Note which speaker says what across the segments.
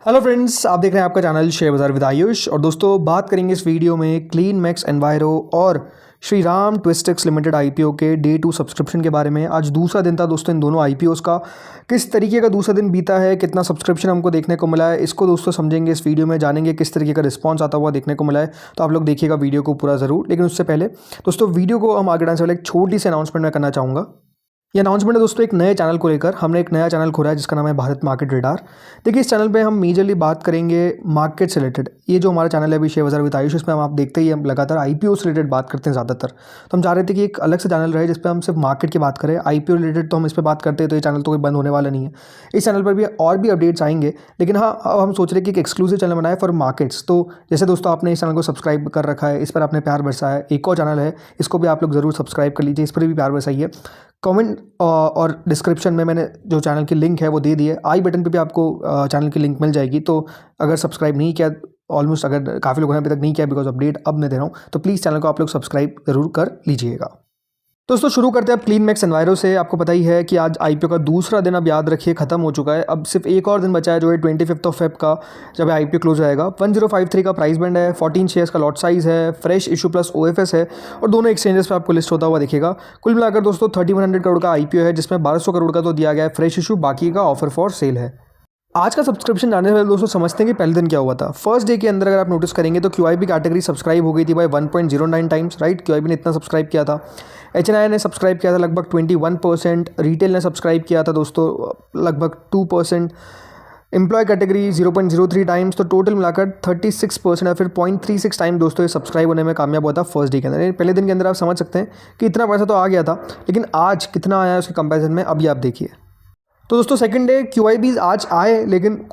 Speaker 1: Hello friends, आप देख रहे हैं आपका चैनल शेयर बाजार विद आयुष। और दोस्तों, बात करेंगे इस वीडियो में क्लीन मैक्स एनवायरो और श्री राम ट्विस्टेक्स लिमिटेड आईपीओ के डे 2 सब्सक्रिप्शन के बारे में। आज दूसरा दिन था दोस्तों इन दोनों आईपीओस का। किस तरीके का दूसरा दिन बीता है, कितना सब्सक्रिप्शन हमको देखने को मिला है, इसको दोस्तों समझेंगे इस वीडियो में, जानेंगे किस तरीके का रिस्पॉन्स आता हुआ देखने को मिला है। तो आप लोग देखिएगा वीडियो को पूरा ज़रूर। लेकिन उससे पहले दोस्तों, वीडियो को हम आगे बढ़ाने से पहले एक छोटी सी अनाउंसमेंट मैं करना चाहूँगा। ये अनाउंसमेंट है दोस्तों एक नए चैनल को लेकर। हमने एक नया चैनल खोला है जिसका नाम है भारत मार्केट रेडार। देखिए, इस चैनल पे हम मेजरली बात करेंगे मार्केट से रिलेटेड। ये जो हमारा चैनल है अभी शेयर बाजार विद आयुष, इसमें हम आप देखते ही हम लगातार आईपीओ से रिलेटेड बात करते हैं ज़्यादातर। तो हम चाह रहे थे कि एक अलग से चैनल रहे जिस पे हम सिर्फ मार्केट की बात करें। आईपीओ रिलेटेड तो हम इस पर बात करते हैं, तो ये चैनल तो कोई बंद होने वाला नहीं है। इस चैनल पर भी और भी अपडेट्स आएंगे, लेकिन हाँ, अब हम सोच रहे हैं कि एक एक्सक्लूसिव चैनल बनाए फॉर मार्केट्स। तो जैसे दोस्तों, आपने इस चैनल को सब्सक्राइब कर रखा है, इस पर आपने प्यार बरसाया है। एक और चैनल है, इसको भी आप लोग ज़रूर सब्सक्राइब कर लीजिए, इस पर भी प्यार बरसाइए। कमेंट और डिस्क्रिप्शन में मैंने जो चैनल की लिंक है वो दे दी है। आई बटन पे भी आपको चैनल की लिंक मिल जाएगी। तो अगर सब्सक्राइब नहीं किया, ऑलमोस्ट अगर काफ़ी लोगों ने अभी तक नहीं किया, बिकॉज अपडेट अब मैं दे रहा हूँ, तो प्लीज़ चैनल को आप लोग सब्सक्राइब ज़रूर कर लीजिएगा। दोस्तों, शुरू करते हैं अब क्लीन मैक्स एनवायरो से। आपको पता ही है कि आज आईपीओ का दूसरा दिन, अब याद रखिए, खत्म हो चुका है। अब सिर्फ एक और दिन बचा है, जो है 25 फेब का, जब आईपीओ क्लोज आएगा। 1053 का प्राइस बैंड है, 14 शेयर्स का लॉट साइज है, फ्रेश इशू प्लस ओएफएस है, और दोनों एक्सचेंजेस पे आपको लिस्ट होता हुआ दिखेगा। कुल मिलाकर दोस्तों 3100 करोड़ का आईपीओ है, जिसमें 1200 करोड़ का तो दिया गया है फ्रेश इशू, बाकी का ऑफर फॉर सेल है। आज का सब्सक्रिप्शन जानने से पहले दोस्तों समझते हैं कि पहले दिन क्या हुआ था। फर्स्ट डे के अंदर अगर आप नोटिस करेंगे तो क्यूआईबी कैटेगरी सब्सक्राइब हो गई थी बाय 1.09 टाइम्स, राइट। क्यूआईबी ने इतना सब्सक्राइब किया था। एचएनआई ने सब्सक्राइब किया था लगभग 21%। रिटेल ने सब्सक्राइब किया था दोस्तों लगभग 2%। Employ category 0.03 times. तो टोटल मिलाकर 36% या फिर 0.36 टाइम दोस्तों ये सब्सक्राइब होने में कामयाब हुआ था फर्स्ट डे के अंदर। पहले दिन के अंदर आप समझ सकते हैं कि इतना पैसा तो आ गया था, लेकिन आज कितना आया है उसके कंपेरिजन में, अभी आप देखिए। तो दोस्तों, सेकंड डे क्यूआईबी आज आए, लेकिन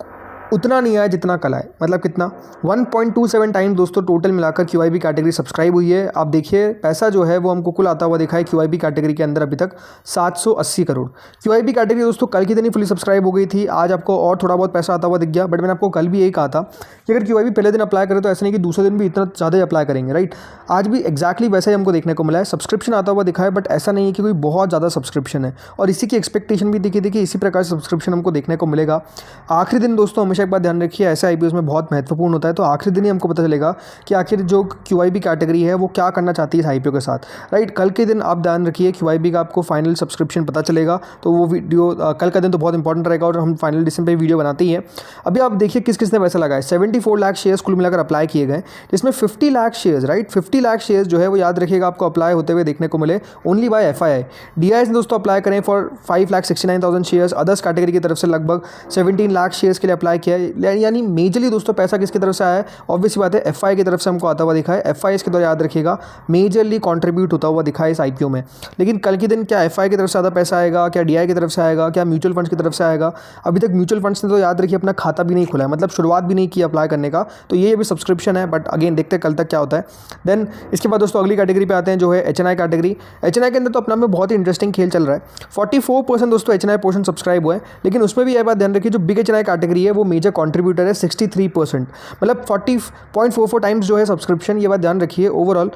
Speaker 1: उतना नहीं आया जितना कल आए। मतलब कितना, 1.27 टाइम दोस्तों टोटल मिलाकर क्यूआईबी कैटेगरी सब्सक्राइब हुई है। आप देखिए, पैसा जो है वो हमको कुल आता हुआ दिखा है क्यूआईबी कैटेगरी के अंदर अभी तक 780 करोड़। क्यूआईबी कैटेगरी दोस्तों कल की दिन ही फुली सब्सक्राइब हो गई थी। आज आपको और थोड़ा बहुत पैसा आता हुआ दिख गया, बट मैंने आपको कल भी यही कहा था कि अगर क्यूआईबी पहले दिन अप्लाई करे तो ऐसा नहीं कि दूसरे दिन भी इतना ज़्यादा ही अप्लाई करेंगे, राइट। आज भी एक्जैक्टली वैसा ही हमको देखने को मिला है। सब्सक्रिप्शन आता हुआ दिखा है, बट ऐसा नहीं है कि कोई बहुत ज़्यादा सब्सक्रिप्शन है, और इसी की एक्सपेक्टेशन भी दिखी थी कि इसी प्रकार से सब्सक्रिप्शन हमको देखने को मिलेगा। आखिरी दिन दोस्तों हमेशा एक बात ध्यान रखिए, ऐसे आईपीओ में बहुत महत्वपूर्ण होता है। तो आखिरी दिन ही हमको पता चलेगा कि आखिर जो क्यूआईबी कैटेगरी है वो क्या करना चाहती है इस आईपीओ के साथ, राइट। कल के दिन आप ध्यान रखिए, क्यूआईबी का आपको फाइनल सब्सक्रिप्शन पता चलेगा। तो वो वीडियो कल का दिन तो बहुत इंपॉर्टेंट रहेगा, और हम फाइनल डिसीजन पे वीडियो बनाते ही हैं। अभी आप देखिए किस किसने पैसा लगाया। 74 लाख शेयर्स कुल मिलाकर अप्लाई किए गए, जिसमें 50 lakh shares, right, 50 lakh shares जो है वो याद रखिएगा आपको अप्लाई होते हुए देखने को मिले ओनली बाय एफआईआई। डीआईएस ने दोस्तों अप्लाई करें फॉर 5,69,000 शेयर्स। अदर्स कैटेगरी की तरफ से लगभग 17 लाख शेयर्स के लिए अप्लाई किया है। यानी मेजरली दोस्तों पैसा किसकी तरफ से आया है, ऑब्वियस बात है एफआई की तरफ से हमको आता हुआ दिखा है। एफआई इसके द्वारा याद रखिएगा मेजरली कंट्रीब्यूट होता हुआ दिखा है इस आईपीओ में। लेकिन कल के दिन क्या एफआई की तरफ से ज़्यादा पैसा आएगा, क्या डीआई की तरफ से आएगा, क्या म्यूचुअल फंड्स की तरफ से आएगा? अभी तक म्यूचुअल फंड्स ने तो याद रखिए अपना खाता भी नहीं खोला है, मतलब शुरुआत भी नहीं की अप्लाई करने का। तो ये अभी सब्सक्रिप्शन है, बट अगेन देखते हैं कल तक क्या होता है। देन इसके बाद दोस्तों अगली कैटेगरी पे आते हैं, जो है एचएनआई कैटेगरी। एचएनआई के अंदर तो अपना में बहुत ही इंटरेस्टिंग खेल चल रहा है। 44% दोस्तों एचएनआई पोर्शन सब्सक्राइब हुआ है, लेकिन उसमें भी यह बात ध्यान रखिए, जो बिग एचएनआई कैटेगरी है वो मेजर कॉन्ट्रीब्यूटर है 63%, मतलब 40.44 टाइम्स जो है सब्सक्रिप्शन। ये बात ध्यान रखिए ओवरऑल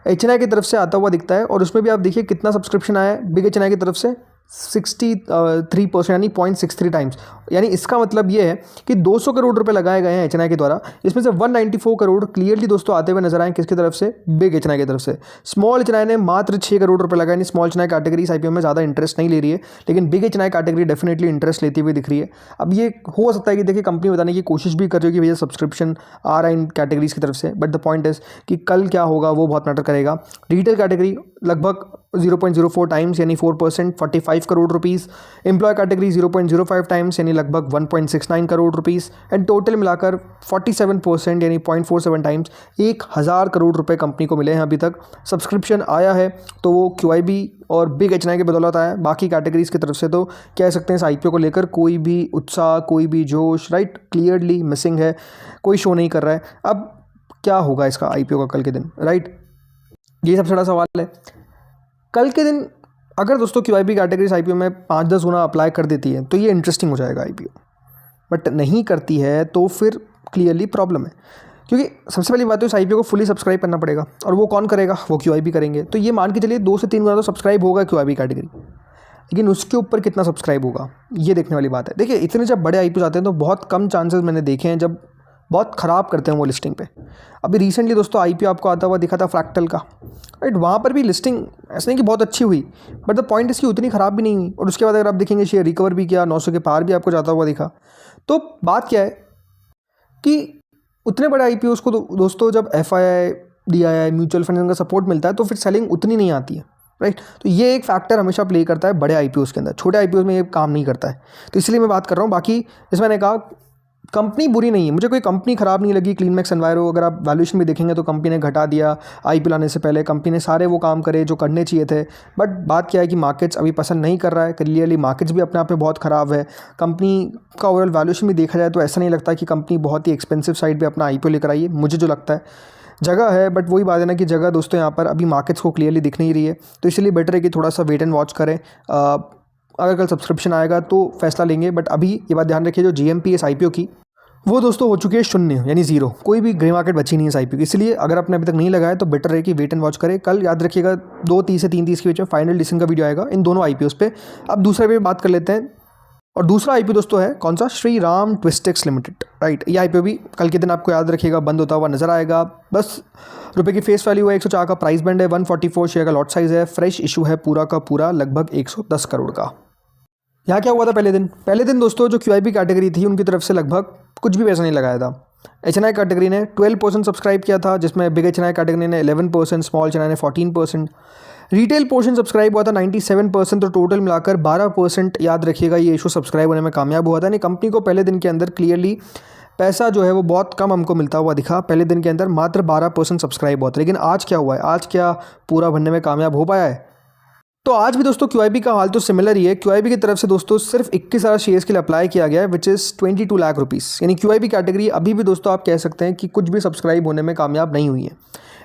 Speaker 1: एचएनआई की तरफ से आता हुआ दिखता है। और उसमें भी आप देखिए कितना सब्सक्रिप्शन आया है बिग एचएनआई की तरफ से, 63%, यानी 0.63 टाइम्स। यानी इसका मतलब ये है कि 200 करोड़ रुपए लगाए गए हैं एचएनआई के द्वारा, इसमें से 194 करोड़ क्लियरली दोस्तों आते हुए नजर आए किसकी तरफ से, बिग एचएनआई की तरफ से। स्मॉल एचएनआई ने मात्र 6 करोड़ रुपए लगाए। स्मॉल एचएनआई कैटेगरी इस आईपीओ में ज़्यादा इंटरेस्ट नहीं ले रही है, लेकिन big HNI category definitely interest लेती हुई दिख रही है। अब ये हो सकता है कि देखिए कंपनी बताने की कोशिश भी कर रही है कि भैया सब्सक्रिप्शन आ रहा है इन कैटेगरीज की तरफ से, बट द पॉइंट इज कि कल क्या होगा वो बहुत मैटर करेगा। रिटेल कैटेगरी लगभग 0.04 टाइम्स यानी 4%, 45 crore rupees. Employ category 0.05 times यानी लगभग 1.69 करोड़ रुपीस। एंड टोटल मिलाकर 47% यानी 0.47 टाइम्स 1000 करोड़ रुपए कंपनी को मिले हैं अभी तक। सब्सक्रिप्शन आया है तो वो क्यूआईबी और बिग एचएनआई की बदौलत आया है। बाकी कैटेगरीज की तरफ से तो कह सकते हैं इस आईपीओ को लेकर कोई भी उत्साह, कोई भी जोश, राइट, क्लियरली मिसिंग है, कोई शो नहीं कर रहा है। अब क्या होगा इसका आईपीओ का कल के दिन, राइट, ये सबसे बड़ा सवाल है। कल के दिन अगर दोस्तों क्यूआईबी कैटेगरी आईपीओ में 5-10 गुना अप्लाई कर देती है तो ये इंटरेस्टिंग हो जाएगा आईपीओ, बट नहीं करती है तो फिर क्लियरली प्रॉब्लम है। क्योंकि सबसे पहली बात तो इस आईपीओ को फुली सब्सक्राइब करना पड़ेगा, और वो कौन करेगा, वो क्यूआईबी करेंगे। तो ये मान के चलिए 2 से 3 गुना तो सब्सक्राइब होगा क्यूआईबी कैटेगरी। लेकिन उसके ऊपर कितना सब्सक्राइब होगा ये देखने वाली बात है। देखिए इतने जब बड़े आईपीओ आते हैं तो बहुत कम चांसेस मैंने देखे हैं जब बहुत ख़राब करते हैं वो लिस्टिंग पे। अभी रिसेंटली दोस्तों आईपीओ आपको आता हुआ दिखा था फ्रैक्टल का, राइट। वहाँ पर भी लिस्टिंग ऐसे नहीं कि बहुत अच्छी हुई, बट द पॉइंट इसकी उतनी ख़राब भी नहीं हुई। और उसके बाद अगर आप देखेंगे शेयर रिकवर भी किया, 900 के पार भी आपको जाता हुआ दिखा। तो बात क्या है कि उतने बड़े आईपीओस को दोस्तों जब एफआईआई, डीआईआई, म्यूचुअल फंड का सपोर्ट मिलता है तो फिर सेलिंग उतनी नहीं आती है, राइट। तो ये एक फैक्टर हमेशा प्ले करता है बड़े आईपीओस के अंदर, छोटे आईपीओस में ये काम नहीं करता है। तो इसलिए मैं बात कर रहा हूँ। बाकी जैसे मैंने कहा कंपनी बुरी नहीं है, मुझे कोई कंपनी ख़राब नहीं लगी। क्लीनमैक्स एनवायरो अगर आप वैल्यूएशन भी देखेंगे तो कंपनी ने घटा दिया आईपीओ लाने से पहले। कंपनी ने सारे वो काम करे जो करने चाहिए थे, बट बात क्या है कि मार्केट्स अभी पसंद नहीं कर रहा है। क्लियरली मार्केट्स भी अपने आप में बहुत ख़राब है। कंपनी का ओवरऑल वैल्यूएशन भी देखा जाए तो ऐसा नहीं लगता कि कंपनी बहुत ही एक्सपेंसिव साइड पर अपना आईपीओ लेकर आई है। मुझे जो लगता है जगह है, बट वही बात है ना कि जगह दोस्तों यहाँ पर अभी मार्केट्स को क्लियरली दिख नहीं रही है। तो इसलिए बेटर है कि थोड़ा सा वेट एंड वॉच करें। अगर कल सब्सक्रिप्शन आएगा तो फैसला लेंगे, बट अभी ये बात ध्यान रखिए जो जीएमपी इस आईपीओ की वो दोस्तों हो चुकी है 0 यानी 0। कोई भी ग्रे मार्केट बची नहीं है इस आईपीओ की। इसलिए अगर आपने अभी तक नहीं लगाया तो बेटर है कि वेट एंड वॉच करें। कल याद रखिएगा 2:30 से 3:30 के बीच में फाइनल डिसीजन का वीडियो आएगा इन दोनों आईपीओस पे। अब दूसरे पे बात कर लेते हैं, और दूसरा आईपीओ दोस्तों है कौन सा, श्री राम ट्विस्टेक्स लिमिटेड, राइट। ये आईपीओ भी कल के दिन आपको याद रखिएगा बंद होता हुआ नजर आएगा। बस रुपए की फेस वैल्यू है 104 का, प्राइस बैंड है 144 शेयर का लॉट साइज है, फ्रेश इशू है पूरा का पूरा लगभग 110 करोड़ का। यहाँ क्या हुआ था पहले दिन दोस्तों जो क्यूआईबी कैटेगरी थी उनकी तरफ से लगभग कुछ भी पैसा नहीं लगाया था। एचएनआई कैटेगरी ने 12% सब्सक्राइब किया था, जिसमें बिग एचएनआई कैटेगरी ने 11%, स्मॉल एचएनआई ने 14%, रिटेल पोर्शन सब्सक्राइब हुआ था 97%, तो टोटल मिलाकर 12% याद रखिएगा ये इशू सब्सक्राइब होने में कामयाब हुआ था। यानी कंपनी को पहले दिन के अंदर क्लियरली पैसा जो है वो बहुत कम हमको मिलता हुआ दिखा। पहले दिन के अंदर मात्र 12% सब्सक्राइब हुआ था। लेकिन आज क्या हुआ है, आज क्या पूरा भरने में कामयाब हो पाया है? तो आज भी दोस्तों क्यूआईबी का हाल तो सिमिलर ही है। क्यूआईबी की तरफ से दोस्तों सिर्फ 21,000 शेयर्स के लिए अप्लाई किया गया है, विच इज़ 22 लाख रुपीज़। यानी क्यूआईबी कैटेगरी अभी भी दोस्तों आप कह सकते हैं कि कुछ भी सब्सक्राइब होने में कामयाब नहीं हुई है।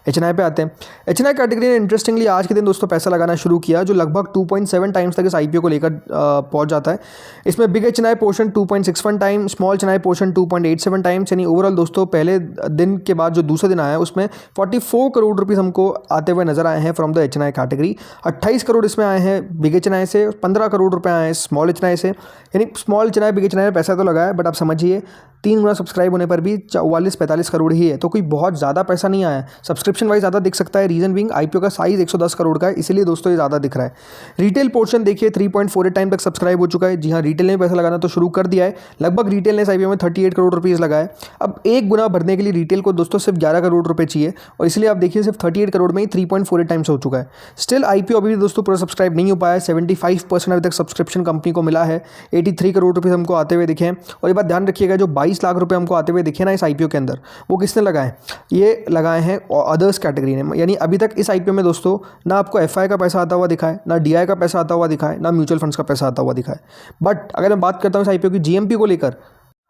Speaker 1: एचएनआई पे आते हैं। एचएनआई कैटेगरी ने इंटरेस्टिंगली आज के दिन दोस्तों पैसा लगाना शुरू किया, जो लगभग 2.7 टाइम्स तक इस आईपीओ को लेकर पहुंच जाता है। इसमें big HNI portion 2.61 time, small HNI portion 2.87 times. यानी ओवरऑल दोस्तों पहले दिन के बाद जो दूसरा दिन आया है उसमें 44 करोड़ रुपीज़ हमको आते हुए नजर आए हैं from the HNI category. 28 crore इसमें आए हैं बिग एचएनआई से, 15 करोड़ रुपये आए हैं स्मॉल एचएनआई से। यानी स्मॉल एचएनआई बिग एचएनआई में पैसा तो लगा है, बट आप समझिए 3 गुना सब्सक्राइब होने पर भी 44-45 करोड़ ही है, तो कोई बहुत ज़्यादा पैसा नहीं आया। सब्सक्रिप्शन वाइज ज़्यादा दिख सकता है, रीजन बिंग आईपीओ का साइज 110 करोड़ का है, इसीलिए दोस्तों ये ज़्यादा दिख रहा है। रिटेल पोर्शन देखिए 3.48 टाइम तक सब्सक्राइब हो चुका है। जी हाँ, रिटेल ने पैसा लगाना तो शुरू कर दिया है। लगभग रिटेल ने इस आईपीओ में 38 करोड़ रुपीज़ लगाए। अब 1 गुना भरने के लिए रिटेल को दोस्तों सिर्फ 11 करोड़ रुपये चाहिए, और इसलिए आप देखिए सिर्फ 38 करोड़ में ही 3.48 टाइम्स हो चुका है। स्टिल आईपीओ अभी भी दोस्तों पूरा सब्सक्राइब नहीं हो पाया है। 75% अभी तक सब्सक्रिप्शन कंपनी को मिला है। 83 करोड़ रुपये हमको आते हुए दिखे हैं। और ये बात ध्यान रखिएगा जो 22 लाख रुपये हमको आते हुए दिखे ना इस आईपीओ के अंदर, वो किसने लगाए? ये लगाए हैं अदर्स कैटेगरी ने। यानी अभी तक इस आईपीओ में दोस्तों ना आपको एफआई का पैसा आता हुआ दिखा है, ना डीआई का पैसा आता हुआ दिखा है, ना म्यूचुअल फंड्स का पैसा आता हुआ दिखा है। बट अगर मैं बात करता हूँ इस आईपीओ की जीएमपी को लेकर,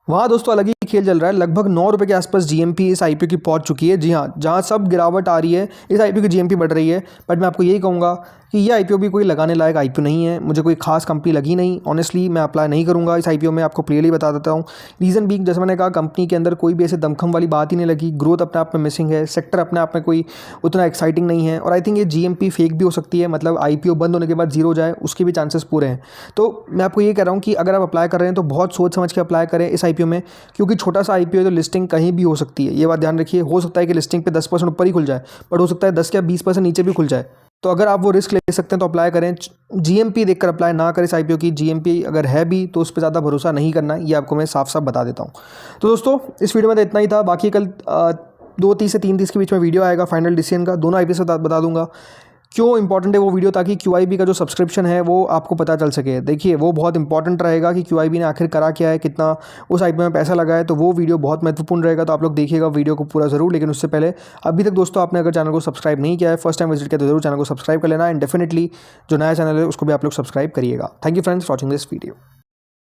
Speaker 1: वहाँ दोस्तों अलग ही खेल चल रहा है। लगभग 9 रुपये के आसपास जीएमपी इस आईपीओ की पहुँच चुकी है। जी हाँ, जहाँ सब गिरावट आ रही है इस आईपीओ की जीएमपी बढ़ रही है। बट मैं आपको यही कहूँगा कि ये आईपीओ भी कोई लगाने लायक आईपीओ नहीं है। मुझे कोई खास कंपनी लगी नहीं, ऑनेस्टली मैं अप्लाई नहीं करूँगा इस आईपीओ में, आपको क्लियरली बता देता हूँ। रीज़न भी जैसे मैंने कहा, कंपनी के अंदर कोई भी ऐसे दमखम वाली बात ही नहीं लगी। ग्रोथ अपने आप में मिसिंग है, सेक्टर अपने आप में कोई उतना एक्साइटिंग नहीं है, और आई थिंक ये जीएमपी फेक भी हो सकती है। मतलब आईपीओ बंद होने के बाद जीरो जाए उसके भी चांसेस पूरे हैं। तो मैं आपको ये कह रहा हूँ कि अगर आप अप्लाई कर रहे हैं तो बहुत सोच समझ के अप्लाई करें इस आईपीओ में, क्योंकि छोटा सा आईपीओ तो लिस्टिंग कहीं भी हो सकती है। ये बात ध्यान रखिए। हो सकता है कि लिस्टिंग पे 10% ऊपर ही खुल जाए, बट हो सकता है 10 या 20% नीचे भी खुल जाए। तो अगर आप वो रिस्क ले सकते हैं तो अप्लाई करें। जीएमपी देखकर अप्लाई ना करें इस आईपीओ की। जीएमपी अगर है भी तो उस पर ज़्यादा भरोसा नहीं करना है, ये आपको मैं साफ साफ बता देता हूँ। तो दोस्तों इस वीडियो में तो इतना ही था। बाकी कल 2:30 से 3:30 के बीच में वीडियो आएगा फाइनल डिसीजन का। दोनों आईपीओ से बता दूंगा क्यों इंपॉर्टेंट है वो वीडियो, ताकि क्यूआईबी का जो सब्सक्रिप्शन है वो आपको पता चल सके। देखिए वो बहुत इंपॉर्टेंट रहेगा कि क्यूआईबी ने आखिर करा क्या है, कितना उस आईपीओ में पैसा लगा है। तो वो वीडियो बहुत महत्वपूर्ण रहेगा, तो आप लोग देखिएगा वीडियो को पूरा ज़रूर। लेकिन उससे पहले अभी तक दोस्तों आपने अगर चैनल को सब्सक्राइब नहीं किया है, फर्स्ट टाइम विजिट किया, तो जरूर चैनल को सब्सक्राइब कर लेना। एंड डेफिनेटली जो नया चैनल है उसको भी आप लोग सब्सक्राइब करिएगा। Thank you friends for watching this video.